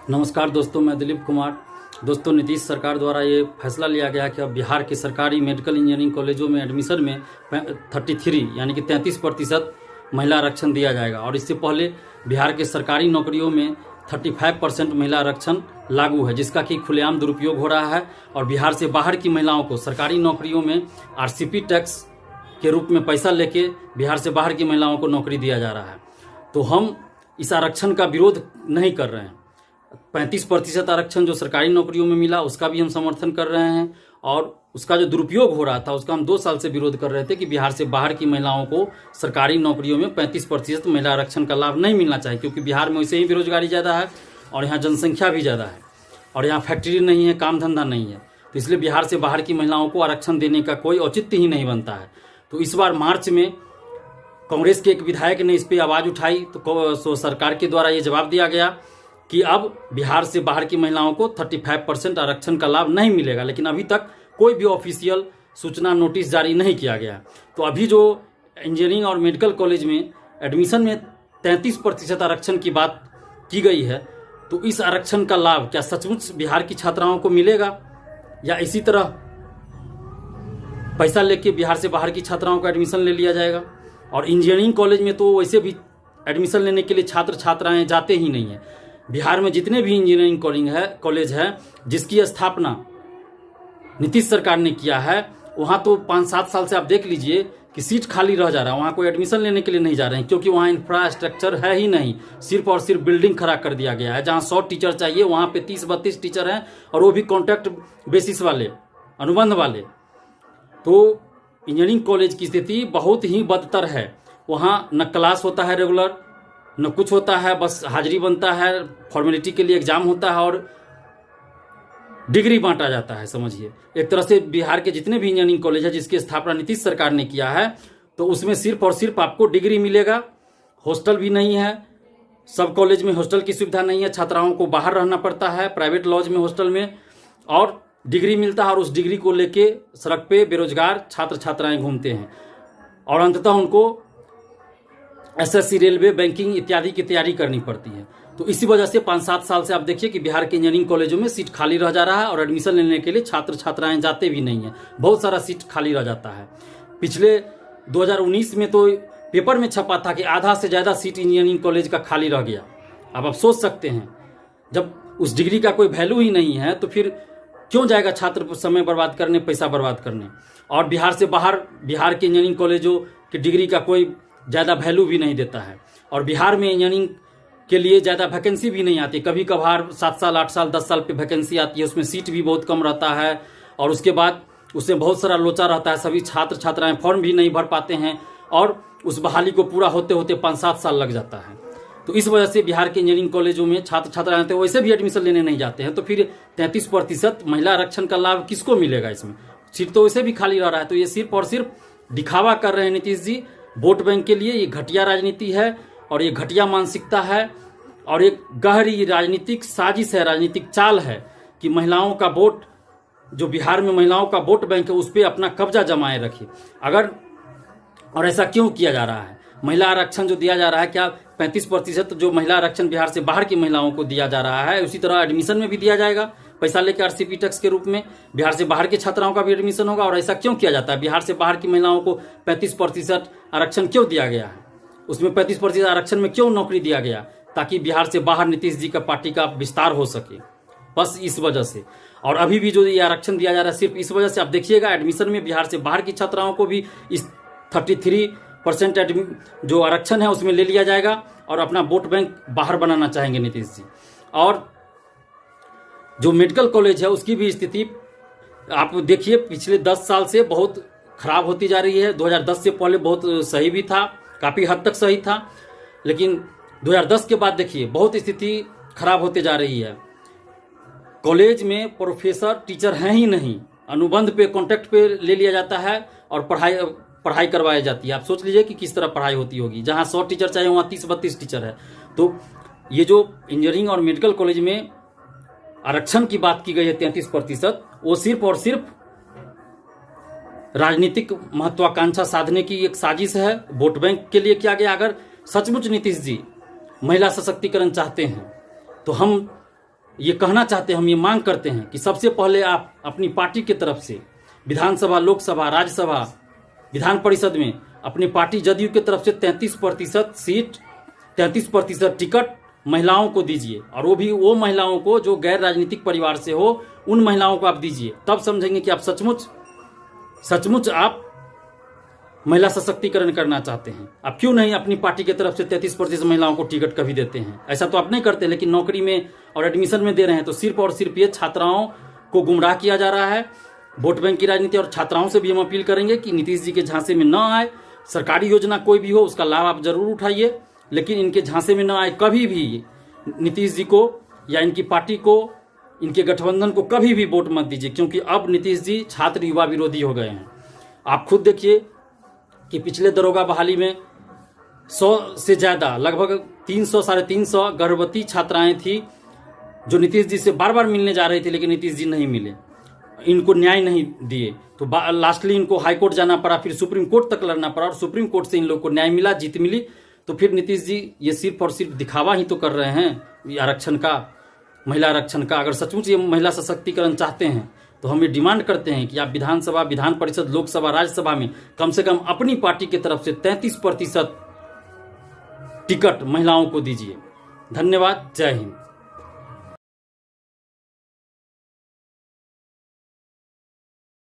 नमस्कार दोस्तों, मैं दिलीप कुमार। दोस्तों, नीतीश सरकार द्वारा ये फैसला लिया गया कि अब बिहार के सरकारी मेडिकल इंजीनियरिंग कॉलेजों में एडमिशन में 33 यानी कि 33% महिला आरक्षण दिया जाएगा। और इससे पहले बिहार के सरकारी नौकरियों में 35% महिला आरक्षण लागू है, जिसका कि खुलेआम दुरुपयोग हो रहा है। और बिहार से बाहर की महिलाओं को सरकारी नौकरियों में आरसीपी टैक्स के रूप में पैसा लेके बिहार से बाहर की महिलाओं को नौकरी दिया जा रहा है। तो हम इस आरक्षण का विरोध नहीं कर रहे हैं। 35% आरक्षण जो सरकारी नौकरियों में मिला उसका भी हम समर्थन कर रहे हैं, और उसका जो दुरुपयोग हो रहा था उसका हम 2 साल से विरोध कर रहे थे कि बिहार से बाहर की महिलाओं को सरकारी नौकरियों में 35% महिला आरक्षण का लाभ नहीं मिलना चाहिए, क्योंकि बिहार में वैसे ही बेरोजगारी ज़्यादा है और यहाँ जनसंख्या भी ज़्यादा है और यहाँ फैक्ट्री नहीं है, काम धंधा नहीं है। तो इसलिए बिहार से बाहर की महिलाओं को आरक्षण देने का कोई औचित्य ही नहीं बनता है। तो इस बार मार्च में कांग्रेस के एक विधायक ने इस पर आवाज़ उठाई, तो सरकार के द्वारा ये जवाब दिया गया कि अब बिहार से बाहर की महिलाओं को 35% आरक्षण का लाभ नहीं मिलेगा। लेकिन अभी तक कोई भी ऑफिशियल सूचना नोटिस जारी नहीं किया गया। तो अभी जो इंजीनियरिंग और मेडिकल कॉलेज में एडमिशन में 33% आरक्षण की बात की गई है, तो इस आरक्षण का लाभ क्या सचमुच बिहार की छात्राओं को मिलेगा, या इसी तरह पैसा लेके बिहार से बाहर की छात्राओं का एडमिशन ले लिया जाएगा। और इंजीनियरिंग कॉलेज में तो वैसे भी एडमिशन लेने के लिए छात्र छात्राएं जाते ही नहीं है। बिहार में जितने भी इंजीनियरिंग कॉलेज है जिसकी स्थापना नीतीश सरकार ने किया है, वहाँ तो 5-7 साल से आप देख लीजिए कि सीट खाली रह जा रहा है। वहाँ कोई एडमिशन लेने के लिए नहीं जा रहे हैं, क्योंकि वहाँ इंफ्रास्ट्रक्चर है ही नहीं। सिर्फ और सिर्फ बिल्डिंग खड़ा कर दिया गया है। जहाँ 100 टीचर चाहिए वहाँ पे 30-32 टीचर हैं, और वो भी कॉन्ट्रैक्ट बेसिस वाले, अनुबंध वाले। तो इंजीनियरिंग कॉलेज की स्थिति बहुत ही बदतर है। वहाँ न क्लास होता है रेगुलर, न कुछ होता है, बस हाजिरी बनता है, फॉर्मेलिटी के लिए एग्जाम होता है और डिग्री बांटा जाता है। समझिए, एक तरह से बिहार के जितने भी इंजीनियरिंग कॉलेज है जिसकी स्थापना नीतीश सरकार ने किया है, तो उसमें सिर्फ और सिर्फ आपको डिग्री मिलेगा। हॉस्टल भी नहीं है, सब कॉलेज में हॉस्टल की सुविधा नहीं है, छात्राओं को बाहर रहना पड़ता है प्राइवेट लॉज में, हॉस्टल में, और डिग्री मिलता है। और उस डिग्री को लेके सड़क पे बेरोजगार छात्र छात्राएं घूमते हैं, और अंततः उनको एसएससी, रेलवे, बैंकिंग इत्यादि की तैयारी करनी पड़ती है। तो इसी वजह से 5-7 साल से आप देखिए कि बिहार के इंजीनियरिंग कॉलेजों में सीट खाली रह जा रहा है, और एडमिशन लेने के लिए छात्र छात्राएं जाते भी नहीं है। बहुत सारा सीट खाली रह जाता है। पिछले 2019 में तो पेपर में छपा था कि आधा से ज़्यादा सीट इंजीनियरिंग कॉलेज का खाली रह गया। अब आप सोच सकते हैं, जब उस डिग्री का कोई वैल्यू ही नहीं है तो फिर क्यों जाएगा छात्र समय बर्बाद करने, पैसा बर्बाद करने। और बिहार से बाहर बिहार के इंजीनियरिंग कॉलेजों की डिग्री का कोई ज़्यादा वैल्यू भी नहीं देता है, और बिहार में इंजीनियरिंग के लिए ज़्यादा वैकेंसी भी नहीं आती। कभी कभार 7 साल, 8 साल, 10 साल पे वैकेंसी आती है, उसमें सीट भी बहुत कम रहता है, और उसके बाद उसमें बहुत सारा लोचा रहता है। सभी छात्र छात्राएं फॉर्म भी नहीं भर पाते हैं, और उस बहाली को पूरा होते होते 5-7 साल लग जाता है। तो इस वजह से बिहार के इंजीनियरिंग कॉलेजों में छात्र छात्राएं तो वैसे भी एडमिशन लेने नहीं जाते हैं। तो फिर 33% महिला आरक्षण का लाभ किसको मिलेगा? इसमें सीट तो वैसे भी खाली रह रहा है। तो ये सिर्फ और सिर्फ दिखावा कर रहे हैं नीतीश जी, वोट बैंक के लिए। ये घटिया राजनीति है, और ये घटिया मानसिकता है, और एक गहरी राजनीतिक साजिश है, राजनीतिक चाल है कि महिलाओं का वोट, जो बिहार में महिलाओं का वोट बैंक है, उस पर अपना कब्जा जमाए रखे। और ऐसा क्यों किया जा रहा है? महिला आरक्षण जो दिया जा रहा है, क्या 35% जो महिला आरक्षण बिहार से बाहर की महिलाओं को दिया जा रहा है, उसी तरह एडमिशन में भी दिया जाएगा पैसा लेकर आरसीपी टैक्स के रूप में? बिहार से बाहर के छात्राओं का भी एडमिशन होगा। और ऐसा क्यों किया जाता है? बिहार से बाहर की महिलाओं को 35% आरक्षण क्यों दिया गया है? उसमें 35% आरक्षण में क्यों नौकरी दिया गया? ताकि बिहार से बाहर नीतीश जी का पार्टी का विस्तार हो सके, बस इस वजह से। और अभी भी जो ये आरक्षण दिया जा रहा है सिर्फ इस वजह से। आप देखिएगा, एडमिशन में बिहार से बाहर की छात्राओं को भी इस 33% जो आरक्षण है उसमें ले लिया जाएगा, और अपना वोट बैंक बाहर बनाना चाहेंगे नीतीश जी। और जो मेडिकल कॉलेज है उसकी भी स्थिति आप देखिए, पिछले 10 साल से बहुत खराब होती जा रही है। 2010 से पहले बहुत सही भी था, काफ़ी हद तक सही था, लेकिन 2010 के बाद देखिए बहुत स्थिति खराब होते जा रही है। कॉलेज में प्रोफेसर टीचर हैं ही नहीं, अनुबंध पे, कॉन्ट्रैक्ट पे ले लिया जाता है, और पढ़ाई करवाई जाती है। आप सोच लीजिए कि किस तरह पढ़ाई होती होगी। जहाँ 100 टीचर चाहिए वहाँ 30-32 टीचर है। तो ये जो इंजीनियरिंग और मेडिकल कॉलेज में आरक्षण की बात की गई है 33%, वो सिर्फ और सिर्फ राजनीतिक महत्वाकांक्षा साधने की एक साजिश है, वोट बैंक के लिए किया गया। अगर सचमुच नीतीश जी महिला सशक्तिकरण चाहते हैं तो हम ये कहना चाहते हैं, हम ये मांग करते हैं कि सबसे पहले आप अपनी पार्टी की तरफ से विधानसभा, लोकसभा, राज्यसभा, विधान परिषद में अपनी पार्टी जदयू की तरफ से 33% सीट, 33% टिकट महिलाओं को दीजिए, और वो भी वो महिलाओं को जो गैर राजनीतिक परिवार से हो, उन महिलाओं को आप दीजिए। तब समझेंगे कि आप सचमुच आप महिला सशक्तिकरण करना चाहते हैं। आप क्यों नहीं अपनी पार्टी की तरफ से 33% महिलाओं को टिकट कभी देते हैं? ऐसा तो आप नहीं करते, लेकिन नौकरी में और एडमिशन में दे रहे हैं। तो सिर्फ और सिर्फ ये छात्राओं को गुमराह किया जा रहा है, वोट बैंक की राजनीति। और छात्राओं से भी हम अपील करेंगे कि नीतीश जी के झांसे में न आए। सरकारी योजना कोई भी हो उसका लाभ आप जरूर उठाइए, लेकिन इनके झांसे में न आए। कभी भी नीतीश जी को या इनकी पार्टी को, इनके गठबंधन को कभी भी वोट मत दीजिए, क्योंकि अब नीतीश जी छात्र युवा विरोधी हो गए हैं। आप खुद देखिए कि पिछले दरोगा बहाली में 100 से ज़्यादा, लगभग 300 साढ़े 300 गर्भवती छात्राएं थी जो नीतीश जी से बार बार मिलने जा रही थी, लेकिन नीतीश जी नहीं मिले, इनको न्याय नहीं दिए। तो लास्टली इनको हाई कोर्ट जाना पड़ा, फिर सुप्रीम कोर्ट तक लड़ना पड़ा, और सुप्रीम कोर्ट से इन लोगों को न्याय मिला, जीत मिली। तो फिर नीतीश जी ये सिर्फ और सिर्फ दिखावा ही तो कर रहे हैं आरक्षण का, महिला आरक्षण का। अगर सचमुच ये महिला सशक्तिकरण चाहते हैं तो हम ये डिमांड करते हैं कि आप विधानसभा, विधान परिषद, लोकसभा, राज्यसभा में कम से कम अपनी पार्टी की तरफ से 33% टिकट महिलाओं को दीजिए। धन्यवाद। जय हिंद।